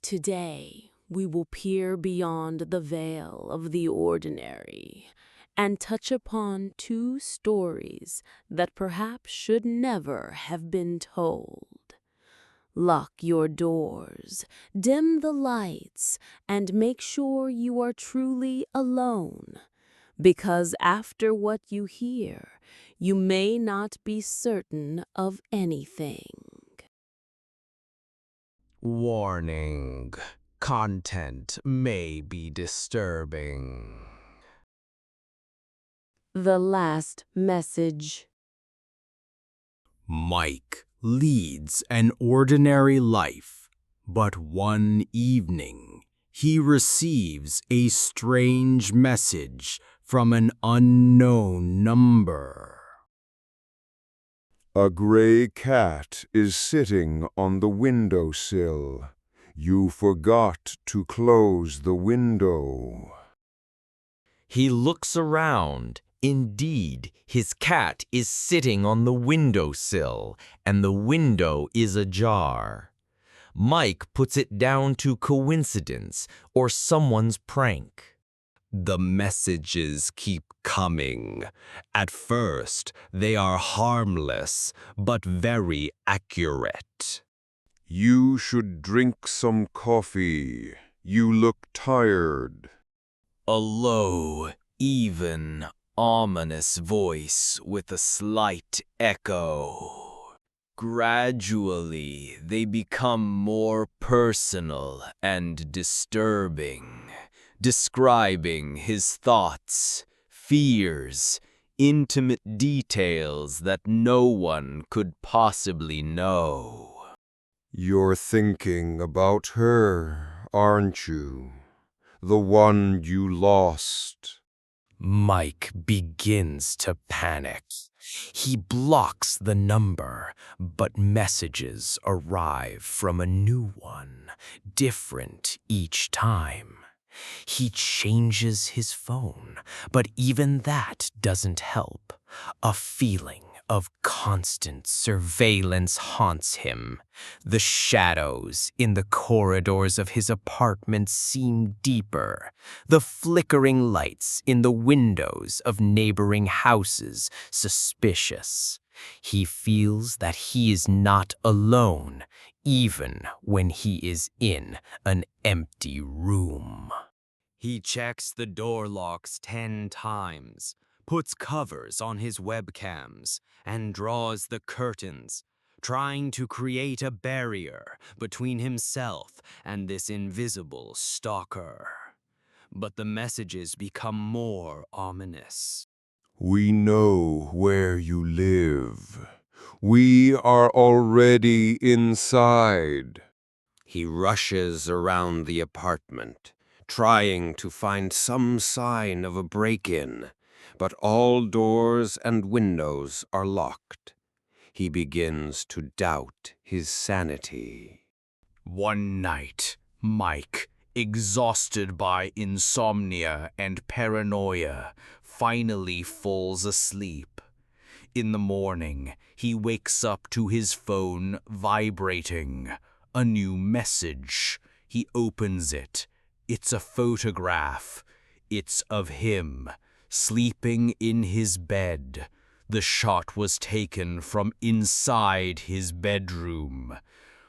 Today, we will peer beyond the veil of the ordinary and touch upon two stories that perhaps should never have been told. Lock your doors, dim the lights, and make sure you are truly alone, because after what you hear, you may not be certain of anything. Warning. Content may be disturbing. The last message. Mike leads an ordinary life, but one evening he receives a strange message from an unknown number. A gray cat is sitting on the windowsill. You forgot to close the window. He looks around. Indeed, his cat is sitting on the windowsill, and the window is ajar. Mike puts it down to coincidence or someone's prank. The messages keep coming. At first, they are harmless, but very accurate. You should drink some coffee. You look tired. A low, even, ominous voice with a slight echo. Gradually, they become more personal and disturbing, describing his thoughts, fears, intimate details that no one could possibly know. You're thinking about her, aren't you? The one you lost. Mike begins to panic. He blocks the number, but messages arrive from a new one, different each time. He changes his phone, but even that doesn't help. A feeling of constant surveillance haunts him. The shadows in the corridors of his apartment seem deeper. The flickering lights in the windows of neighboring houses suspicious. He feels that he is not alone, even when he is in an empty room. He checks the door locks 10 times, puts covers on his webcams, and draws the curtains, trying to create a barrier between himself and this invisible stalker. But the messages become more ominous. We know where you live. We are already inside. He rushes around the apartment, trying to find some sign of a break-in, but all doors and windows are locked. He begins to doubt his sanity. One night, Mike, exhausted by insomnia and paranoia, finally falls asleep. In the morning, he wakes up to his phone vibrating. A new message. He opens it. It's a photograph. It's of him, sleeping in his bed. The shot was taken from inside his bedroom.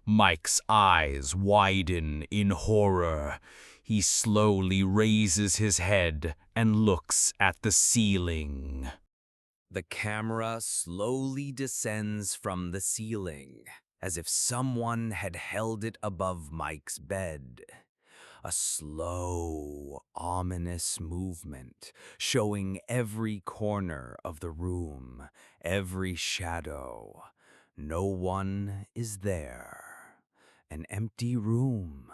Mike's eyes widen in horror. He slowly raises his head and looks at the ceiling. The camera slowly descends from the ceiling, as if someone had held it above Mike's bed. A slow, ominous movement, showing every corner of the room, every shadow. No one is there. An empty room.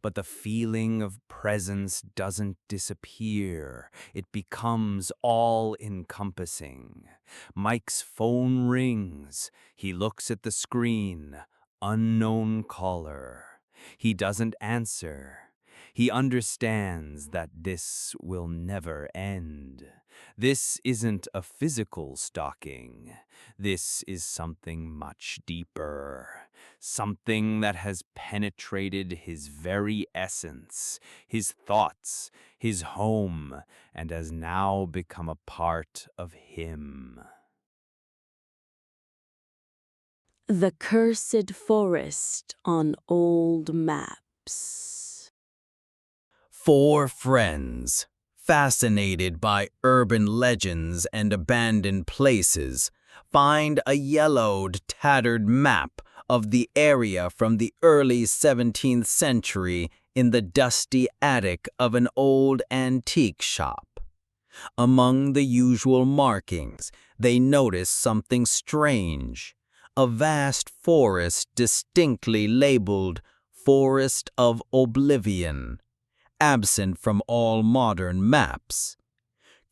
But the feeling of presence doesn't disappear. It becomes all-encompassing. Mike's phone rings. He looks at the screen. Unknown caller. He doesn't answer. He understands that this will never end. This isn't a physical stalking. This is something much deeper. Something that has penetrated his very essence, his thoughts, his home, and has now become a part of him. The Cursed Forest on Old Maps. Four friends, fascinated by urban legends and abandoned places, find a yellowed, tattered map of the area from the early 17th century in the dusty attic of an old antique shop. Among the usual markings, they notice something strange. A vast forest distinctly labeled Forest of Oblivion, absent from all modern maps.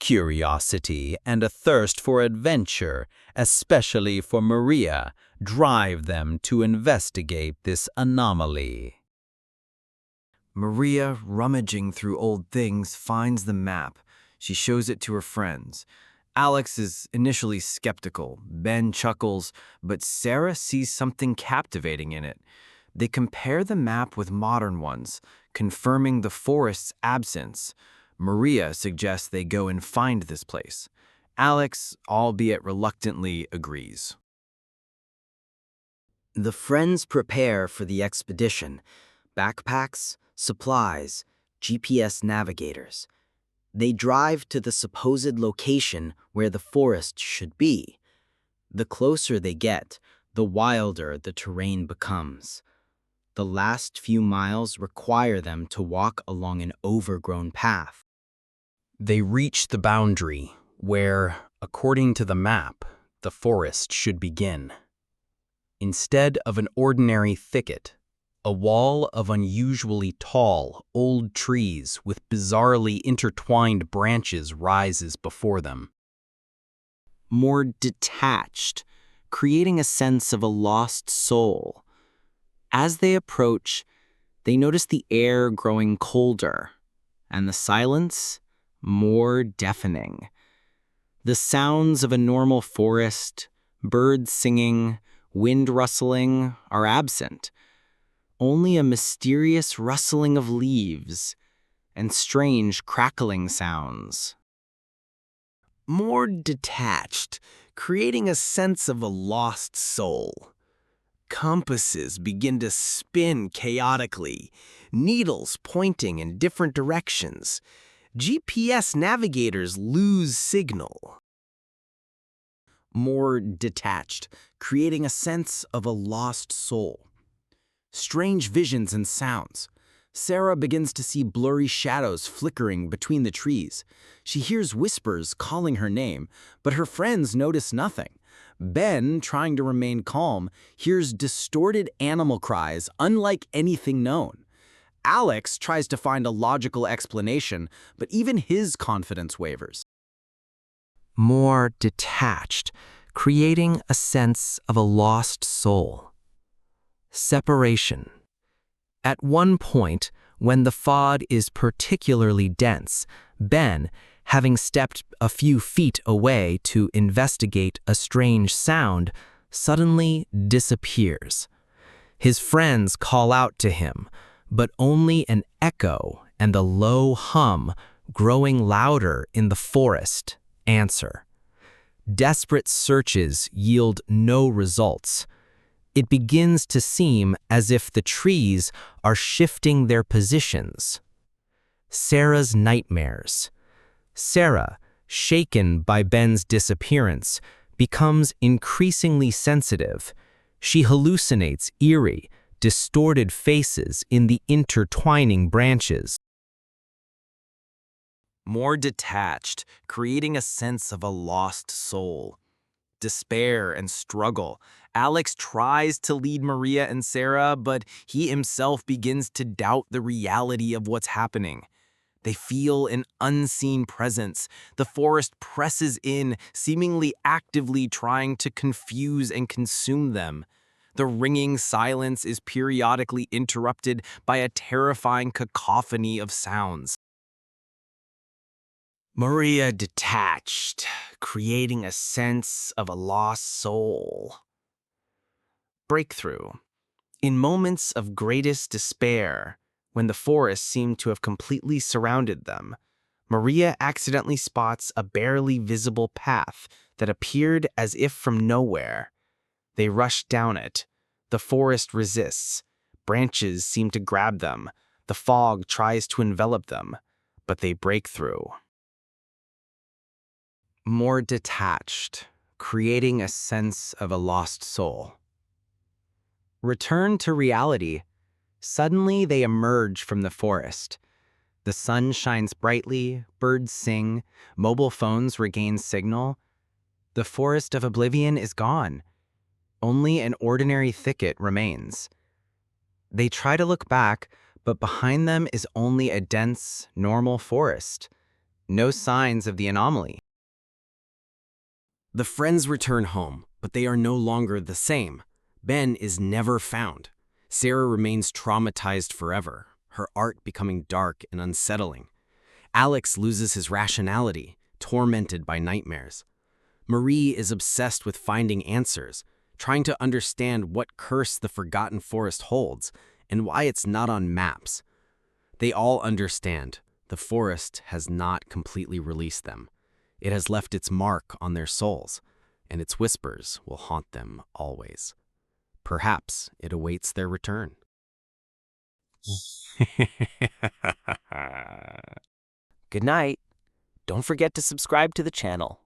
Curiosity and a thirst for adventure, especially for Maria, drive them to investigate this anomaly. Maria, rummaging through old things, finds the map. She shows it to her friends. Alex is initially skeptical. Ben chuckles, but Sarah sees something captivating in it. They compare the map with modern ones, confirming the forest's absence. Maria suggests they go and find this place. Alex, albeit reluctantly, agrees. The friends prepare for the expedition. Backpacks, supplies, GPS navigators. They drive to the supposed location where the forest should be. The closer they get, the wilder the terrain becomes. The last few miles require them to walk along an overgrown path. They reach the boundary where, according to the map, the forest should begin. Instead of an ordinary thicket, a wall of unusually tall, old trees with bizarrely intertwined branches rises before them. More detached, creating a sense of a lost soul. As they approach, they notice the air growing colder, and the silence more deafening. The sounds of a normal forest, birds singing, wind rustling, are absent. Only a mysterious rustling of leaves and strange crackling sounds. More detached, creating a sense of a lost soul. Compasses begin to spin chaotically, needles pointing in different directions. GPS navigators lose signal. More detached, creating a sense of a lost soul. Strange visions and sounds. Sarah begins to see blurry shadows flickering between the trees. She hears whispers calling her name, but her friends notice nothing. Ben, trying to remain calm, hears distorted animal cries unlike anything known. Alex tries to find a logical explanation, but even his confidence wavers. More detached, creating a sense of a lost soul. Separation. At one point, when the fog is particularly dense, Ben, having stepped a few feet away to investigate a strange sound, suddenly disappears. His friends call out to him, but only an echo and the low hum, growing louder in the forest, answer. Desperate searches yield no results. It begins to seem as if the trees are shifting their positions. Sarah's nightmares. Sarah, shaken by Ben's disappearance, becomes increasingly sensitive. She hallucinates eerie, distorted faces in the intertwining branches. More detached, creating a sense of a lost soul. Despair and struggle. Alex tries to lead Maria and Sarah, but he himself begins to doubt the reality of what's happening. They feel an unseen presence. The forest presses in, seemingly actively trying to confuse and consume them. The ringing silence is periodically interrupted by a terrifying cacophony of sounds. Maria detached, creating a sense of a lost soul. Breakthrough. In moments of greatest despair, when the forest seemed to have completely surrounded them, Maria accidentally spots a barely visible path that appeared as if from nowhere. They rush down it. The forest resists. Branches seem to grab them. The fog tries to envelop them, but they break through. More detached, creating a sense of a lost soul. Return to reality. Suddenly they emerge from the forest. The sun shines brightly, birds sing, mobile phones regain signal. The forest of oblivion is gone. Only an ordinary thicket remains. They try to look back, but behind them is only a dense, normal forest. No signs of the anomaly. The friends return home, but they are no longer the same. Ben is never found. Sarah remains traumatized forever, her art becoming dark and unsettling. Alex loses his rationality, tormented by nightmares. Marie is obsessed with finding answers, trying to understand what curse the Forgotten Forest holds and why it's not on maps. They all understand the forest has not completely released them. It has left its mark on their souls, and its whispers will haunt them always. Perhaps it awaits their return. Good night. Don't forget to subscribe to the channel.